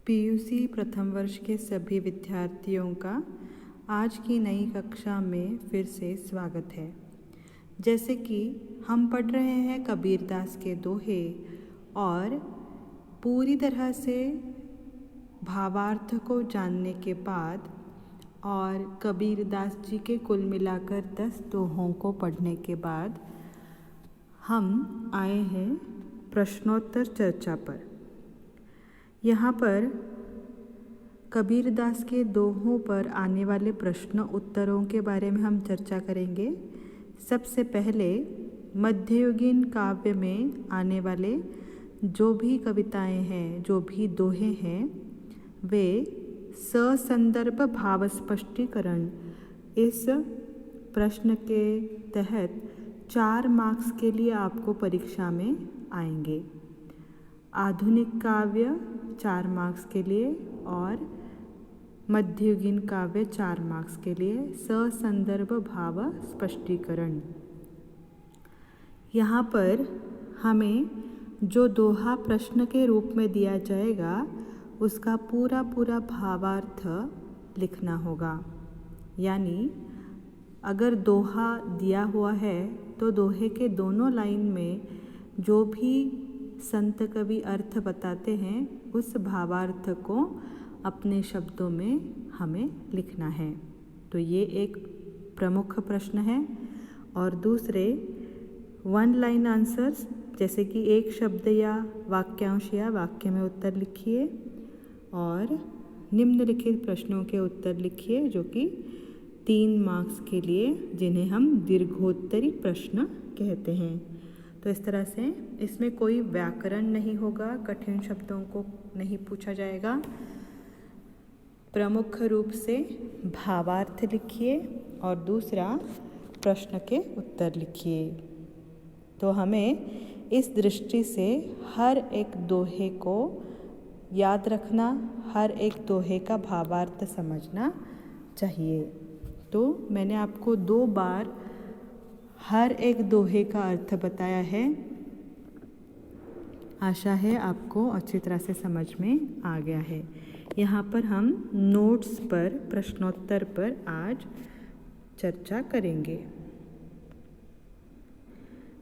PUC प्रथम वर्ष के सभी विद्यार्थियों का आज की नई कक्षा में फिर से स्वागत है। जैसे कि हम पढ़ रहे हैं कबीरदास के दोहे और पूरी तरह से भावार्थ को जानने के बाद और कबीरदास जी के कुल मिलाकर 10 दोहों को पढ़ने के बाद हम आए हैं प्रश्नोत्तर चर्चा पर। यहाँ पर कबीरदास के दोहों पर आने वाले प्रश्न उत्तरों के बारे में हम चर्चा करेंगे। सबसे पहले मध्ययुगीन काव्य में आने वाले जो भी कविताएं हैं, जो भी दोहे हैं, वे ससंदर्भ भाव स्पष्टीकरण इस प्रश्न के तहत 4 मार्क्स के लिए आपको परीक्षा में आएंगे। आधुनिक काव्य 4 मार्क्स के लिए और मध्ययुगीन काव्य 4 मार्क्स के लिए ससंदर्भ भाव स्पष्टीकरण। यहाँ पर हमें जो दोहा प्रश्न के रूप में दिया जाएगा उसका पूरा भावार्थ लिखना होगा। यानी अगर दोहा दिया हुआ है तो दोहे के दोनों लाइन में जो भी संत कवि अर्थ बताते हैं उस भावार्थ को अपने शब्दों में हमें लिखना है। तो ये एक प्रमुख प्रश्न है। और दूसरे 1 लाइन आंसर्स, जैसे कि एक शब्द या वाक्यांश या वाक्य में उत्तर लिखिए और निम्नलिखित प्रश्नों के उत्तर लिखिए, जो कि 3 मार्क्स के लिए, जिन्हें हम दीर्घोत्तरी प्रश्न कहते हैं। तो इस तरह से इसमें कोई व्याकरण नहीं होगा, कठिन शब्दों को नहीं पूछा जाएगा। प्रमुख रूप से भावार्थ लिखिए और दूसरा प्रश्न के उत्तर लिखिए। तो हमें इस दृष्टि से हर एक दोहे को याद रखना, हर एक दोहे का भावार्थ समझना चाहिए। तो मैंने आपको 2 बार हर एक दोहे का अर्थ बताया है। आशा है आपको अच्छी तरह से समझ में आ गया है। यहाँ पर हम नोट्स पर, प्रश्नोत्तर पर आज चर्चा करेंगे।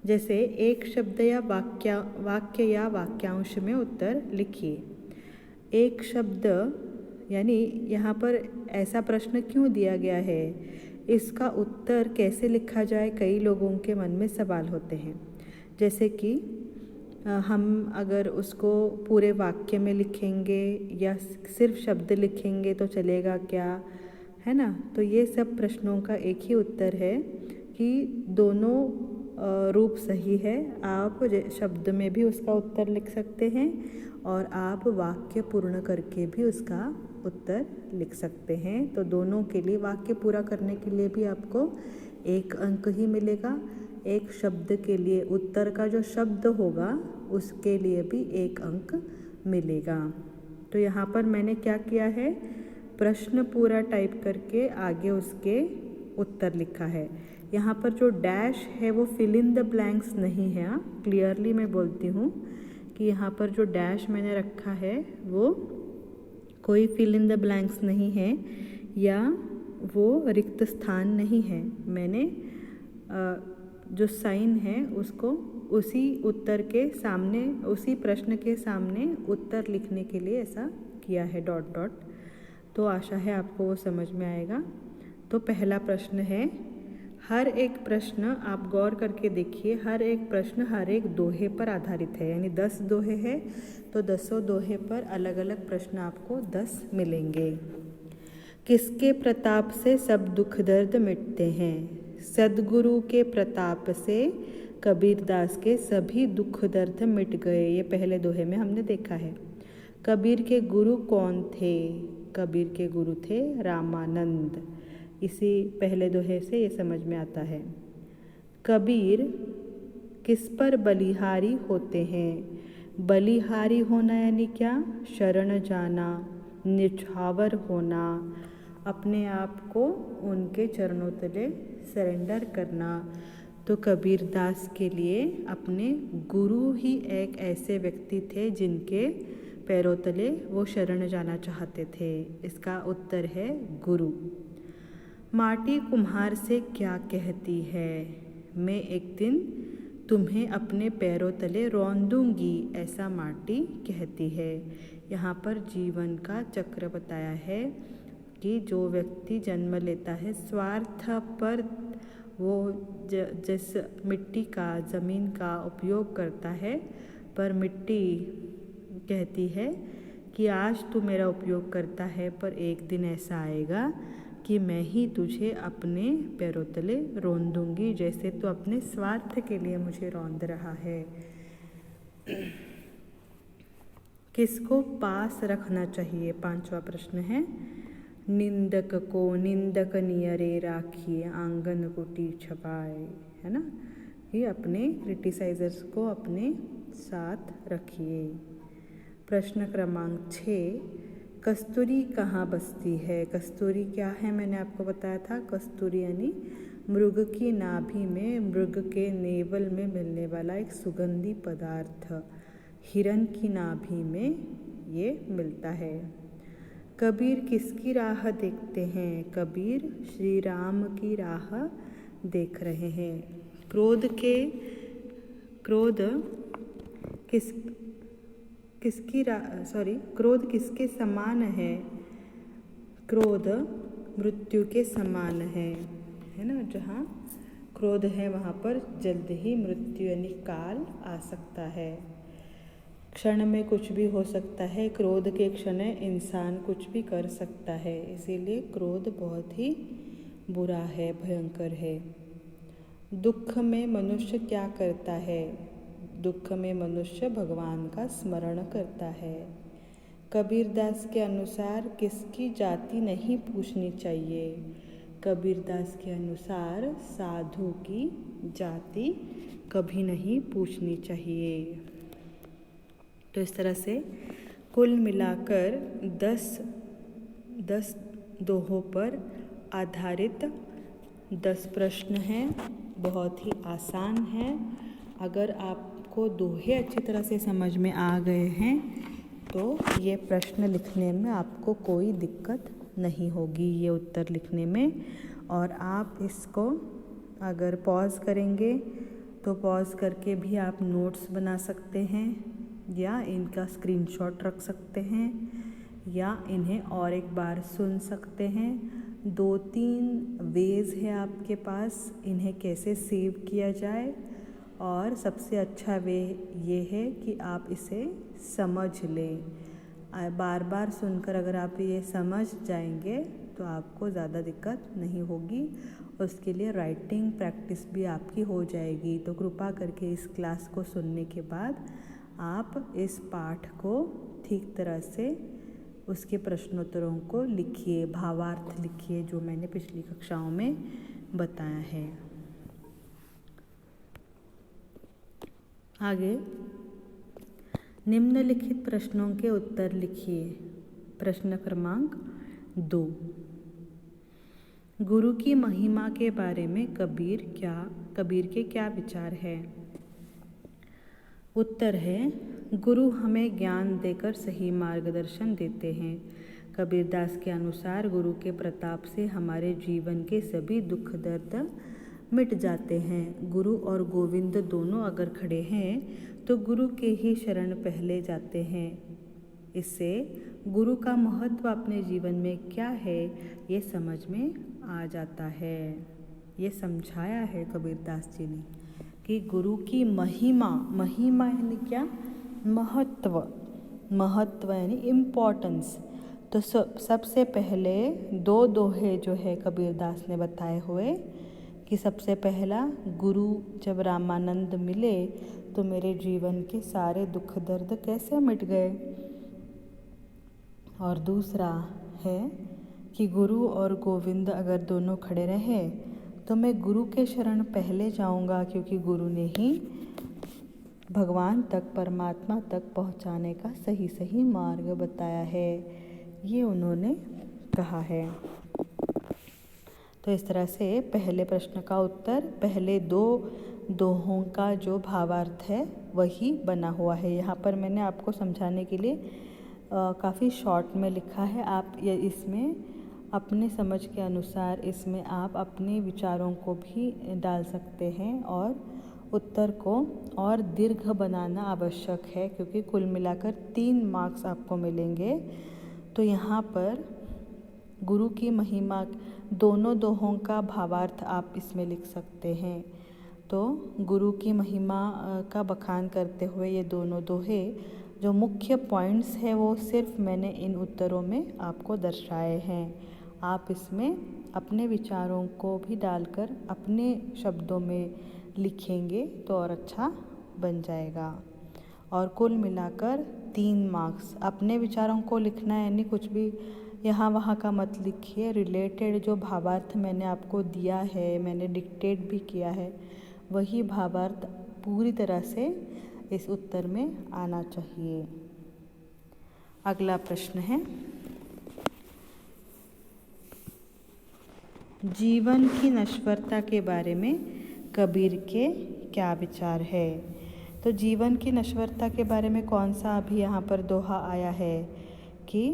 जैसे एक शब्द या वाक्य या वाक्यांश में उत्तर लिखिए। एक शब्द यानी यहाँ पर ऐसा प्रश्न क्यों दिया गया है, इसका उत्तर कैसे लिखा जाए, कई लोगों के मन में सवाल होते हैं। जैसे कि हम अगर उसको पूरे वाक्य में लिखेंगे या सिर्फ शब्द लिखेंगे तो चलेगा क्या, है ना। तो ये सब प्रश्नों का एक ही उत्तर है कि दोनों रूप सही है। आप शब्द में भी उसका उत्तर लिख सकते हैं और आप वाक्य पूर्ण करके भी उसका उत्तर लिख सकते हैं। तो दोनों के लिए, वाक्य पूरा करने के लिए भी आपको 1 अंक ही मिलेगा। एक शब्द के लिए, उत्तर का जो शब्द होगा उसके लिए भी 1 अंक मिलेगा। तो यहाँ पर मैंने क्या किया है, प्रश्न पूरा टाइप करके आगे उसके उत्तर लिखा है। यहाँ पर जो डैश है वो फिल इन द ब्लैंक्स नहीं है। क्लियरली मैं बोलती हूँ कि यहाँ पर जो डैश मैंने रखा है वो कोई फिल इन द ब्लैंक्स नहीं है या वो रिक्त स्थान नहीं है। मैंने जो साइन है उसको उसी उत्तर के सामने, उसी प्रश्न के सामने उत्तर लिखने के लिए ऐसा किया है, डॉट डॉट। तो आशा है आपको वो समझ में आएगा। तो पहला प्रश्न है, हर एक प्रश्न आप गौर करके देखिए, हर एक प्रश्न हर एक दोहे पर आधारित है। यानी 10 दोहे हैं तो 10 दोहे पर अलग अलग प्रश्न आपको 10 मिलेंगे। किसके प्रताप से सब दुख दर्द मिटते हैं? सद्गुरु के प्रताप से कबीरदास के सभी दुख दर्द मिट गए। ये पहले दोहे में हमने देखा है। कबीर के गुरु कौन थे? कबीर के गुरु थे रामानंद। इसी पहले दोहे से ये समझ में आता है। कबीर किस पर बलिहारी होते हैं? बलिहारी होना यानी क्या? शरण जाना, निछावर होना, अपने आप को उनके चरणों तले सरेंडर करना। तो कबीरदास के लिए अपने गुरु ही एक ऐसे व्यक्ति थे जिनके पैरों तले वो शरण जाना चाहते थे? इसका उत्तर है गुरु। माटी कुम्हार से क्या कहती है? मैं एक दिन तुम्हें अपने पैरों तले रौंद दूंगी, ऐसा माटी कहती है। यहाँ पर जीवन का चक्र बताया है कि जो व्यक्ति जन्म लेता है स्वार्थ पर, वो जिस मिट्टी का, ज़मीन का उपयोग करता है, पर मिट्टी कहती है कि आज तू मेरा उपयोग करता है, पर एक दिन ऐसा आएगा कि मैं ही तुझे अपने पैरों तले रौंद दूंगी, जैसे तू अपने स्वार्थ के लिए मुझे रौंद रहा है। किसको पास रखना चाहिए? 5वां प्रश्न है। निंदक को निंदक नियरे राखिए, आंगन कुटी छपाए, है ना। ये अपने क्रिटिसाइजर्स को अपने साथ रखिए। प्रश्न क्रमांक 6, कस्तूरी कहाँ बसती है? कस्तूरी क्या है? मैंने आपको बताया था, कस्तूरी यानी मृग की नाभि में, मृग के नेवल में मिलने वाला एक सुगंधी पदार्थ, हिरन की नाभि में ये मिलता है। कबीर किसकी राह देखते हैं? कबीर श्री राम की राह देख रहे हैं। क्रोध किसके समान है? क्रोध मृत्यु के समान है ना। जहाँ क्रोध है वहाँ पर जल्द ही मृत्यु यानी काल आ सकता है। क्षण में कुछ भी हो सकता है, क्रोध के क्षण इंसान कुछ भी कर सकता है, इसीलिए क्रोध बहुत ही बुरा है, भयंकर है। दुख में मनुष्य क्या करता है? दुख में मनुष्य भगवान का स्मरण करता है। कबीरदास के अनुसार किसकी जाति नहीं पूछनी चाहिए? कबीरदास के अनुसार साधु की जाति कभी नहीं पूछनी चाहिए। तो इस तरह से कुल मिलाकर 10 दोहों पर आधारित 10 प्रश्न हैं। बहुत ही आसान है। अगर आपको दोहे अच्छी तरह से समझ में आ गए हैं तो ये प्रश्न लिखने में आपको कोई दिक्कत नहीं होगी, ये उत्तर लिखने में। और आप इसको अगर पॉज करेंगे तो पॉज करके भी आप नोट्स बना सकते हैं, या इनका स्क्रीनशॉट रख सकते हैं, या इन्हें और एक बार सुन सकते हैं। 2-3 वेज है आपके पास इन्हें कैसे सेव किया जाए, और सबसे अच्छा वे ये है कि आप इसे समझ लें। बार बार सुनकर अगर आप ये समझ जाएंगे तो आपको ज़्यादा दिक्कत नहीं होगी। उसके लिए राइटिंग प्रैक्टिस भी आपकी हो जाएगी। तो कृपा करके इस क्लास को सुनने के बाद आप इस पाठ को ठीक तरह से उसके प्रश्नोत्तरों को लिखिए, भावार्थ लिखिए, जो मैंने पिछली कक्षाओं में बताया है। आगे निम्नलिखित प्रश्नों के उत्तर लिखिए। प्रश्न क्रमांक 2, गुरु की महिमा के बारे में कबीर के क्या विचार है? उत्तर है, गुरु हमें ज्ञान देकर सही मार्गदर्शन देते हैं। कबीरदास के अनुसार गुरु के प्रताप से हमारे जीवन के सभी दुख दर्द मिट जाते हैं। गुरु और गोविंद दोनों अगर खड़े हैं तो गुरु के ही शरण पहले जाते हैं। इससे गुरु का महत्व अपने जीवन में क्या है ये समझ में आ जाता है। ये समझाया है कबीरदास जी ने कि गुरु की महिमा यानी क्या? महत्व यानी इम्पोर्टेंस। तो सबसे पहले 2 दोहे जो है कबीरदास ने बताए हुए कि सबसे पहला, गुरु जब रामानंद मिले तो मेरे जीवन के सारे दुख दर्द कैसे मिट गए। और दूसरा है कि गुरु और गोविंद अगर दोनों खड़े रहे तो मैं गुरु के शरण पहले जाऊंगा, क्योंकि गुरु ने ही भगवान तक, परमात्मा तक पहुंचाने का सही मार्ग बताया है, ये उन्होंने कहा है। तो इस तरह से पहले प्रश्न का उत्तर पहले 2 दोहों का जो भावार्थ है वही बना हुआ है। यहाँ पर मैंने आपको समझाने के लिए काफ़ी शॉर्ट में लिखा है। आप ये इसमें अपने समझ के अनुसार इसमें आप अपने विचारों को भी डाल सकते हैं और उत्तर को और दीर्घ बनाना आवश्यक है, क्योंकि कुल मिलाकर 3 मार्क्स आपको मिलेंगे। तो यहाँ पर गुरु की महिमा दोनों दोहों का भावार्थ आप इसमें लिख सकते हैं। तो गुरु की महिमा का बखान करते हुए ये दोनों दोहे जो मुख्य पॉइंट्स हैं वो सिर्फ मैंने इन उत्तरों में आपको दर्शाए हैं। आप इसमें अपने विचारों को भी डालकर अपने शब्दों में लिखेंगे तो और अच्छा बन जाएगा। और कुल मिलाकर 3 मार्क्स। अपने विचारों को लिखना है, यानी कुछ भी यहाँ वहाँ का मत लिखिए। रिलेटेड जो भावार्थ मैंने आपको दिया है, मैंने डिक्टेट भी किया है, वही भावार्थ पूरी तरह से इस उत्तर में आना चाहिए। अगला प्रश्न है, जीवन की नश्वरता के बारे में कबीर के क्या विचार है। तो जीवन की नश्वरता के बारे में कौन सा अभी यहाँ पर दोहा आया है कि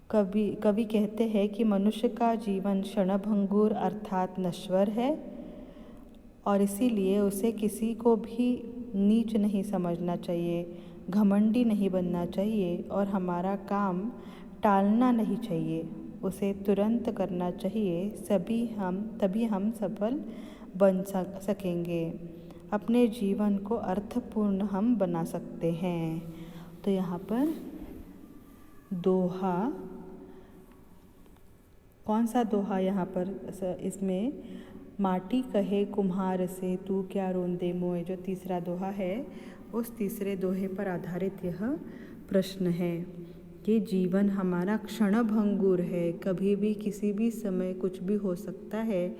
कवि कहते हैं कि मनुष्य का जीवन क्षणभंगुर अर्थात नश्वर है और इसीलिए उसे किसी को भी नीच नहीं समझना चाहिए, घमंडी नहीं बनना चाहिए और हमारा काम टालना नहीं चाहिए, उसे तुरंत करना चाहिए। तभी हम सफल बन सकेंगे, अपने जीवन को अर्थपूर्ण हम बना सकते हैं। तो यहाँ पर दोहा, कौन सा दोहा यहाँ पर इसमें, माटी कहे कुम्हार से तू क्या रोंदे मोए, जो तीसरा दोहा है उस तीसरे दोहे पर आधारित यह प्रश्न है कि जीवन हमारा क्षणभंगुर है, कभी भी किसी भी समय कुछ भी हो सकता है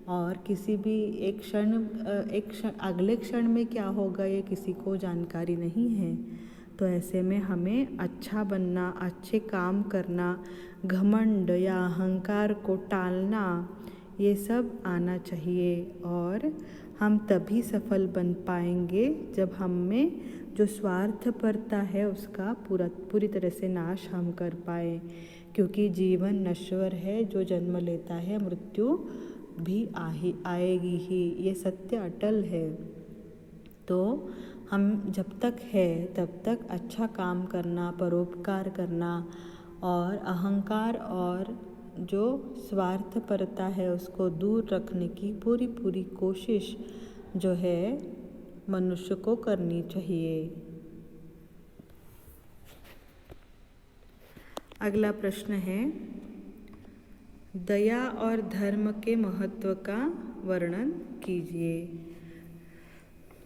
और किसी भी एक क्षण अगले क्षण में क्या होगा ये किसी को जानकारी नहीं है। तो ऐसे में हमें अच्छा बनना, अच्छे काम करना, घमंड या अहंकार को टालना, ये सब आना चाहिए और हम तभी सफल बन पाएंगे जब हम में जो स्वार्थपरता है उसका पूरी तरह से नाश हम कर पाए, क्योंकि जीवन नश्वर है, जो जन्म लेता है मृत्यु भी आएगी ही, ये सत्य अटल है। तो हम जब तक है तब तक अच्छा काम करना, परोपकार करना और अहंकार और जो स्वार्थपरता है उसको दूर रखने की पूरी कोशिश जो है मनुष्य को करनी चाहिए। अगला प्रश्न है, दया और धर्म के महत्व का वर्णन कीजिए।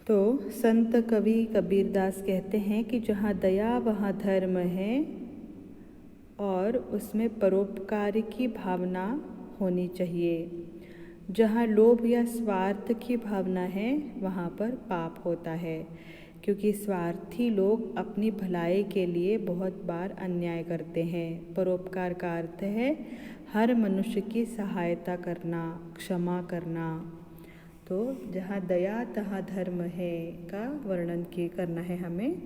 तो संत कवि कबीरदास कहते हैं कि जहाँ दया वहाँ धर्म है और उसमें परोपकार की भावना होनी चाहिए। जहाँ लोभ या स्वार्थ की भावना है वहाँ पर पाप होता है, क्योंकि स्वार्थी लोग अपनी भलाई के लिए बहुत बार अन्याय करते हैं। परोपकार का अर्थ है हर मनुष्य की सहायता करना, क्षमा करना। तो जहाँ दया तहाँ धर्म है का वर्णन करना है हमें।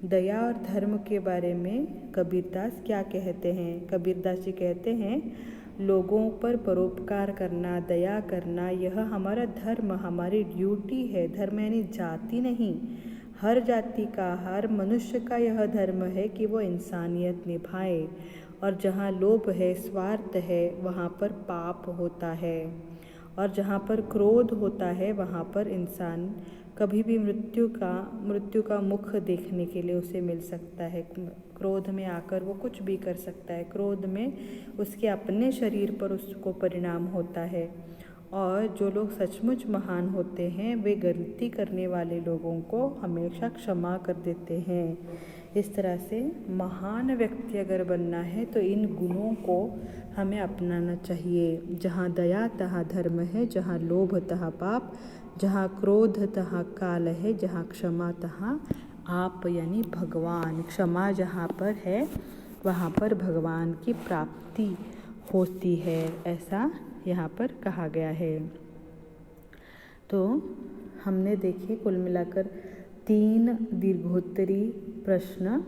दया और धर्म के बारे में कबीरदास क्या कहते हैं? कबीरदास जी कहते हैं, लोगों पर परोपकार करना, दया करना, यह हमारा धर्म, हमारी ड्यूटी है। धर्म यानी जाति नहीं, हर जाति का, हर मनुष्य का यह धर्म है कि वो इंसानियत निभाए। और जहाँ लोभ है, स्वार्थ है, वहाँ पर पाप होता है। और जहाँ पर क्रोध होता है वहाँ पर इंसान कभी भी मृत्यु का मुख देखने के लिए उसे मिल सकता है। क्रोध में आकर वो कुछ भी कर सकता है। क्रोध में उसके अपने शरीर पर उसको परिणाम होता है। और जो लोग सचमुच महान होते हैं वे गलती करने वाले लोगों को हमेशा क्षमा कर देते हैं। इस तरह से महान व्यक्ति अगर बनना है तो इन गुणों को हमें अपनाना चाहिए। जहाँ दया तहाँ धर्म है, जहाँ लोभ तहाँ पाप, जहाँ क्रोध तहाँ काल है, जहाँ क्षमा तहाँ आप यानी भगवान। क्षमा जहाँ पर है वहाँ पर भगवान की प्राप्ति होती है, ऐसा यहाँ पर कहा गया है। तो हमने देखे कुल मिलाकर 3 दीर्घोत्तरी प्रश्न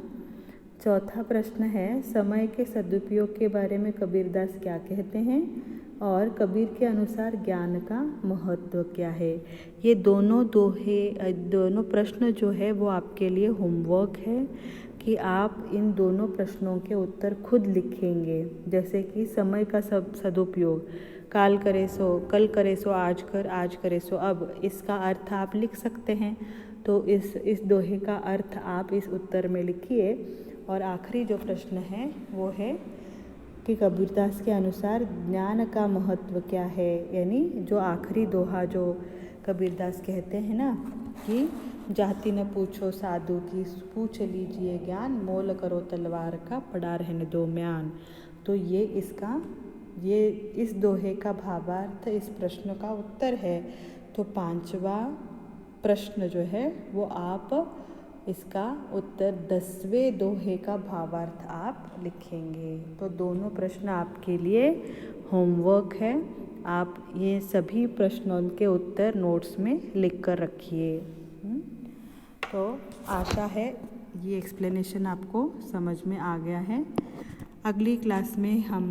चौथा प्रश्न है, समय के सदुपयोग के बारे में कबीरदास क्या कहते हैं और कबीर के अनुसार ज्ञान का महत्व क्या है। ये दोनों प्रश्न जो है वो आपके लिए होमवर्क है कि आप इन दोनों प्रश्नों के उत्तर खुद लिखेंगे। जैसे कि समय का सदुपयोग, काल करे सो कल करे सो आज कर, आज करे सो अब, इसका अर्थ आप लिख सकते हैं। तो इस दोहे का अर्थ आप इस उत्तर में लिखिए। और आखिरी जो प्रश्न है वो है कि कबीरदास के अनुसार ज्ञान का महत्व क्या है। यानी जो आखिरी दोहा जो कबीरदास कहते हैं ना कि जाति न पूछो साधु की, पूछ लीजिए ज्ञान, मोल करो तलवार का, पड़ा रहने दो म्यान। तो ये इस दोहे का भावार्थ, इस प्रश्न का उत्तर है। तो 5वां प्रश्न जो है वो आप इसका उत्तर 10वें दोहे का भावार्थ आप लिखेंगे। तो दोनों प्रश्न आपके लिए होमवर्क है। आप ये सभी प्रश्नों के उत्तर नोट्स में लिख कर रखिए। तो आशा है ये एक्सप्लेनेशन आपको समझ में आ गया है। अगली क्लास में हम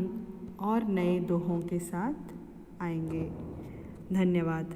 और नए दोहों के साथ आएंगे। धन्यवाद।